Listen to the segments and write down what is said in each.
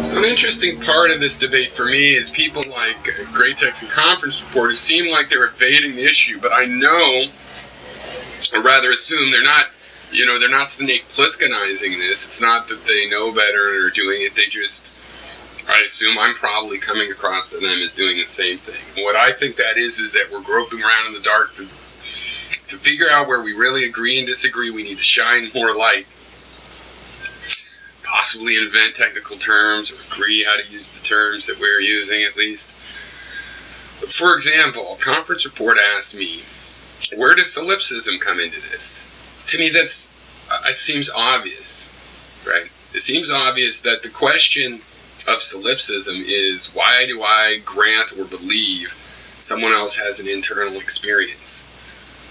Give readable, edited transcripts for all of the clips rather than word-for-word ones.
So an interesting part of this debate for me is people like Great Texan Conference reporters seem like they're evading the issue, but I know, or rather assume, they're not Snake Plisskenizing this. It's not that they know better and are doing it. I assume I'm probably coming across to them as doing the same thing. What I think that is that we're groping around in the dark to figure out where we really agree and disagree. We need to shine more light. Possibly invent technical terms or agree how to use the terms that we're using, at least. For example, a conference report asked me, where does solipsism come into this? To me, it seems obvious, right? It seems obvious that the question of solipsism is, why do I grant or believe someone else has an internal experience?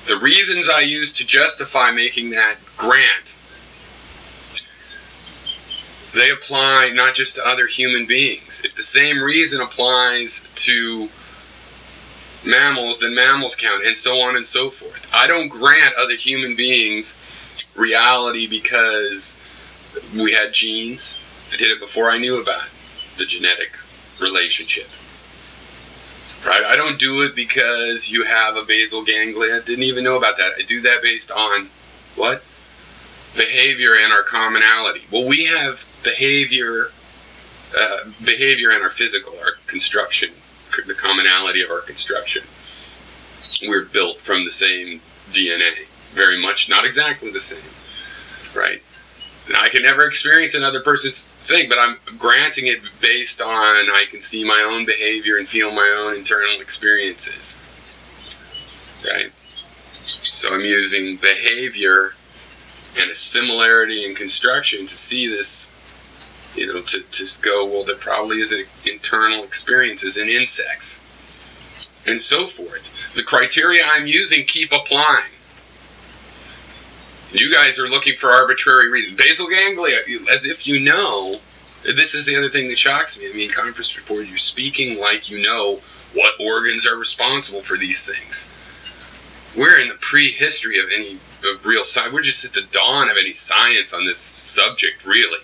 The reasons I use to justify making that grant, they apply not just to other human beings. If the same reason applies to mammals, then mammals count, and so on and so forth. I don't grant other human beings reality because we had genes. I did it before I knew about the genetic relationship. Right? I don't do it because you have a basal ganglia. I didn't even know about that. I do that based on what? Behavior and our commonality. Well, we have behavior and our physical, our construction, the commonality of our construction. We're built from the same DNA. Very much, not exactly the same. Right? Now, I can never experience another person's thing, but I'm granting it based on I can see my own behavior and feel my own internal experiences. Right? So I'm using behavior and a similarity in construction to see this, to go, well, there probably is an internal experiences in insects, and so forth. The criteria I'm using keep applying. You guys are looking for arbitrary reasons. Basal ganglia, as if you know. This is the other thing that shocks me. I mean, conference report, you're speaking like you know what organs are responsible for these things. We're in the prehistory of any real science. We're just at the dawn of any science on this subject, really.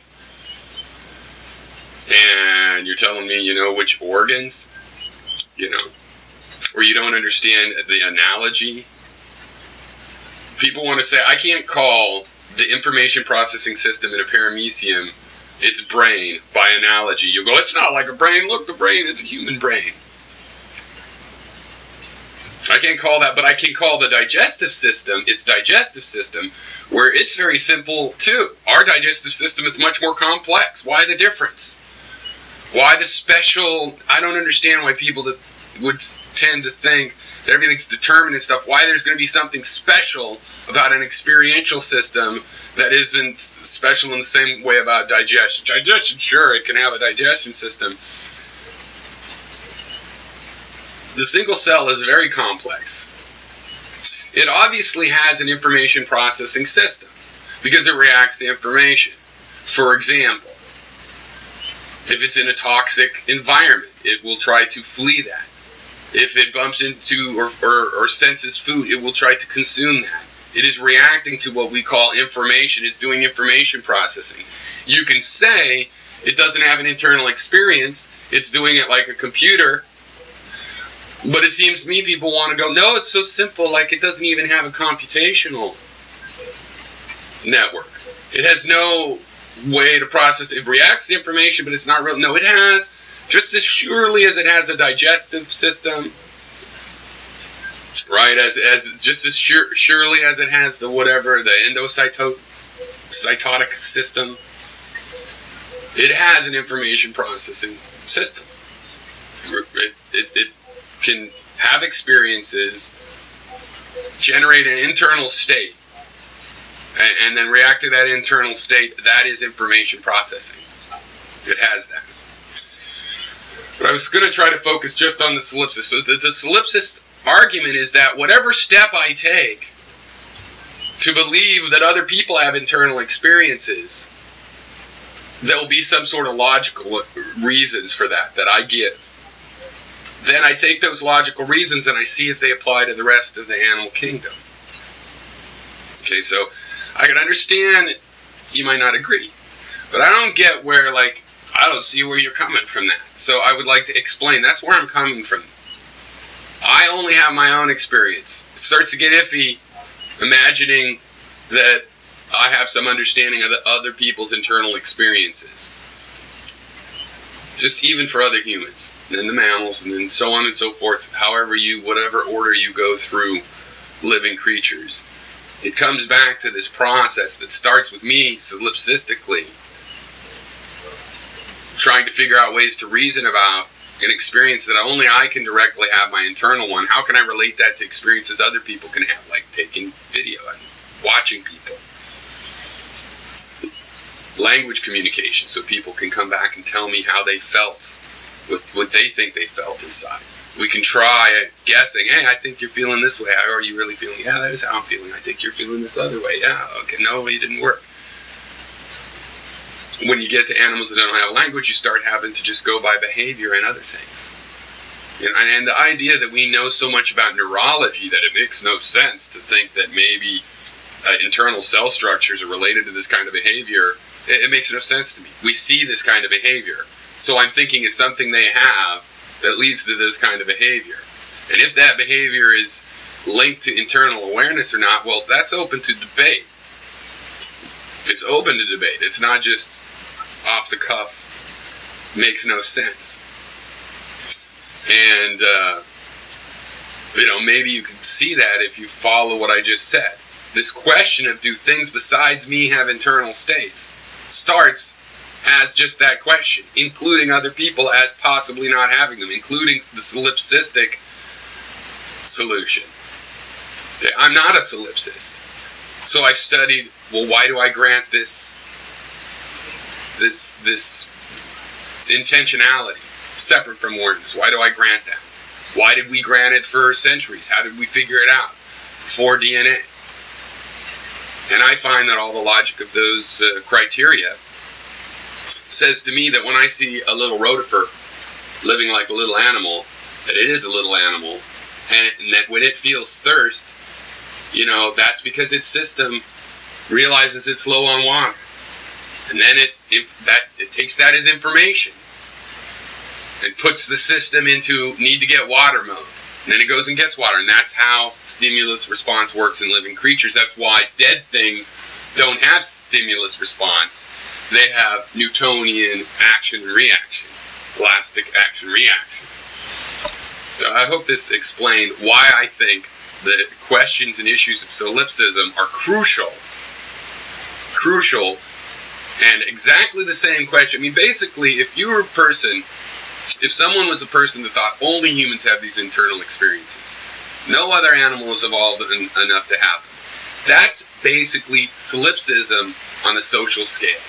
And you're telling me you know which organs? Or you don't understand the analogy? People want to say, I can't call the information processing system in a paramecium its brain by analogy. You go, it's not like a brain. Look, the brain is a human brain. I can't call that, but I can call the digestive system its digestive system, where it's very simple too. Our digestive system is much more complex. Why the difference? Why the special? I don't understand why people that would tend to think that everything's determined and stuff, why there's going to be something special about an experiential system that isn't special in the same way about digestion. Digestion, sure, it can have a digestion system. The single cell is very complex. It obviously has an information processing system because it reacts to information. For example, if it's in a toxic environment, it will try to flee that. If it bumps into or senses food, it will try to consume that. It is reacting to what we call information. It's doing information processing. You can say it doesn't have an internal experience. It's doing it like a computer. But it seems to me people want to go, no, it's so simple, like it doesn't even have a computational network. It has no way to process. It reacts to information, but it's not real. No, it has. Just as surely as it has a digestive system, right? As just as surely as it has the endocytotic system, it has an information processing system. It can have experiences, generate an internal state, and then react to that internal state. That is information processing. It has that. But I was going to try to focus just on the solipsist. So the solipsist argument is that whatever step I take to believe that other people have internal experiences, there will be some sort of logical reasons for that I give. Then I take those logical reasons and I see if they apply to the rest of the animal kingdom. Okay, so I can understand you might not agree, but I don't get where, like, I don't see where you're coming from that. So I would like to explain. That's where I'm coming from. I only have my own experience. It starts to get iffy imagining that I have some understanding of the other people's internal experiences. Just even for other humans, and then the mammals, and then so on and so forth, whatever order you go through living creatures. It comes back to this process that starts with me solipsistically, trying to figure out ways to reason about an experience that only I can directly have, my internal one. How can I relate that to experiences other people can have, like taking video and watching people? Language communication, so people can come back and tell me how they felt, what they think they felt inside. We can try guessing, hey, I think you're feeling this way. How are you really feeling? Yeah, that is how I'm feeling. I think you're feeling this other way. Yeah, okay, no, it didn't work. When you get to animals that don't have language, you start having to just go by behavior and other things. And the idea that we know so much about neurology that it makes no sense to think that maybe internal cell structures are related to this kind of behavior, it makes no sense to me. We see this kind of behavior. So I'm thinking it's something they have that leads to this kind of behavior. And if that behavior is linked to internal awareness or not, well, that's open to debate. It's open to debate. It's not just off the cuff, makes no sense. And, maybe you can see that if you follow what I just said. This question of do things besides me have internal states starts as just that question, including other people as possibly not having them, including the solipsistic solution. I'm not a solipsist. So I've studied, well, why do I grant this intentionality separate from awareness? Why do I grant that? Why did we grant it for centuries? How did we figure it out? Before DNA. And I find that all the logic of those criteria says to me that when I see a little rotifer living like a little animal, that it is a little animal, and that when it feels thirst, that's because its system realizes it's low on water. And then it takes that as information and puts the system into need to get water mode. And then it goes and gets water. And that's how stimulus response works in living creatures. That's why dead things don't have stimulus response. They have Newtonian action and reaction, elastic action reaction. So I hope this explained why I think the questions and issues of solipsism are crucial, and exactly the same question. I mean, basically, if someone was a person that thought only humans have these internal experiences, no other animal has evolved enough to have them, that's basically solipsism on a social scale.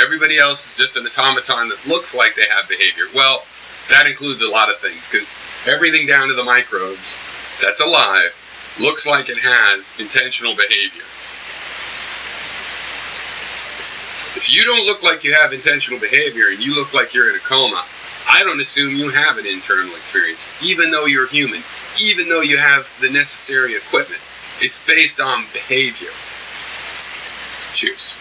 Everybody else is just an automaton that looks like they have behavior. Well, that includes a lot of things, because everything down to the microbes that's alive looks like it has intentional behavior. If you don't look like you have intentional behavior and you look like you're in a coma, I don't assume you have an internal experience, even though you're human, even though you have the necessary equipment. It's based on behavior. Cheers.